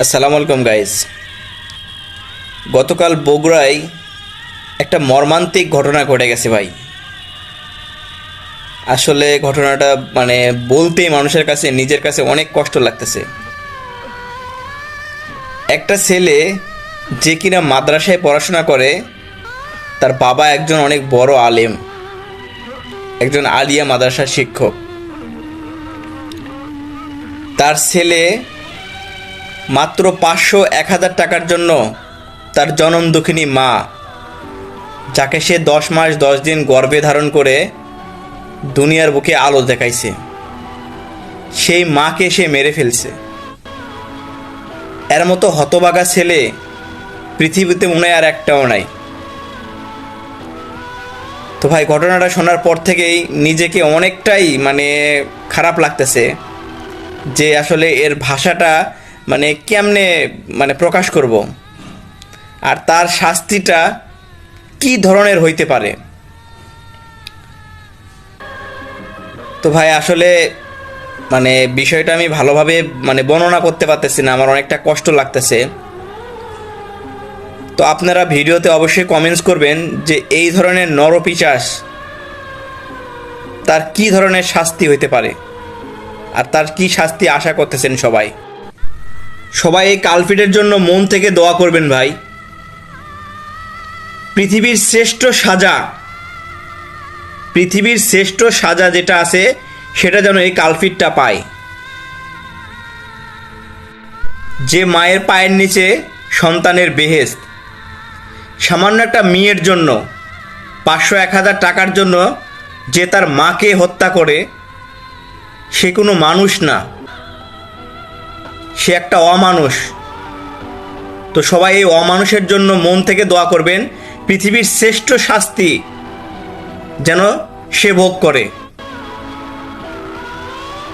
আসসালামু আলাইকুম গাইস। গতকাল বগুড়ায় একটা মর্মান্তিক ঘটনা ঘটে গেছে ভাই। আসলে ঘটনাটা বলতেই মানুষের কাছে নিজের কাছে অনেক কষ্ট লাগতেছে। একটা ছেলে যে কিনা মাদ্রাসায় পড়াশোনা করে, তার বাবা একজন অনেক বড় আলেম, একজন আলিয়া মাদ্রাসার শিক্ষক। তার ছেলে মাত্র 500-1000 টাকার জন্য তার জনম দুঃখিনী মা, যাকে সে 10 মাস 10 দিন গর্ভে ধারণ করে দুনিয়ার বুকে আলো দেখাইছে, সেই মাকে সে মেরে ফেলছে। এর মতো হতভাগা ছেলে পৃথিবীতে মনে হয় আর একটাও নাই। তো ভাই, ঘটনাটা শোনার পর থেকেই নিজেকে অনেকটাই খারাপ লাগতেছে যে আসলে এর ভাষাটা কেমনে প্রকাশ করব, আর তার শাস্তিটা কি ধরনের হইতে পারে। তো ভাই, আসলে বিষয়টা আমি ভালোভাবে বর্ণনা করতে পারতেছি না, আমার অনেকটা কষ্ট লাগতেছে। তো আপনারা ভিডিওতে অবশ্যই কমেন্টস করবেন যে এই ধরনের নরপিশাচ তার কি ধরনের শাস্তি হইতে পারে, আর তার কি শাস্তি আশা করতেছেন সবাই। সবাই এই কালপিটের জন্য মন থেকে দোয়া করবেন ভাই। পৃথিবীর শ্রেষ্ঠ সাজা যেটা আছে সেটা যেন এই কালপিটটা পায়। যে মায়ের পায়ের নিচে সন্তানের বেহেশত, সামান্য একটা মেয়ের জন্য 500-1000 টাকার জন্য যে তার মাকে হত্যা করে, সে কোনো মানুষ না, সে একটা অমানুষ। তো সবাই এই অমানুষের জন্য মন থেকে দোয়া করবেন, পৃথিবীর শ্রেষ্ঠ শাস্তি যেন সে ভোগ করে।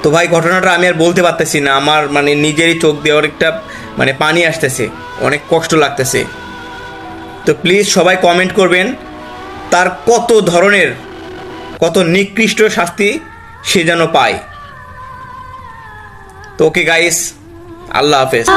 তো ভাই, ঘটনাটা আমি আর বলতে পারতেছি না, আমার নিজেরই চোখ দিয়ে অনেকটা পানি আসতেছে, অনেক কষ্ট লাগতেছে। তো প্লিজ সবাই কমেন্ট করবেন তার কত নিকৃষ্ট শাস্তি সে যেন পায়। তো ওকে গাইস, আল্লাহ হাফেজ।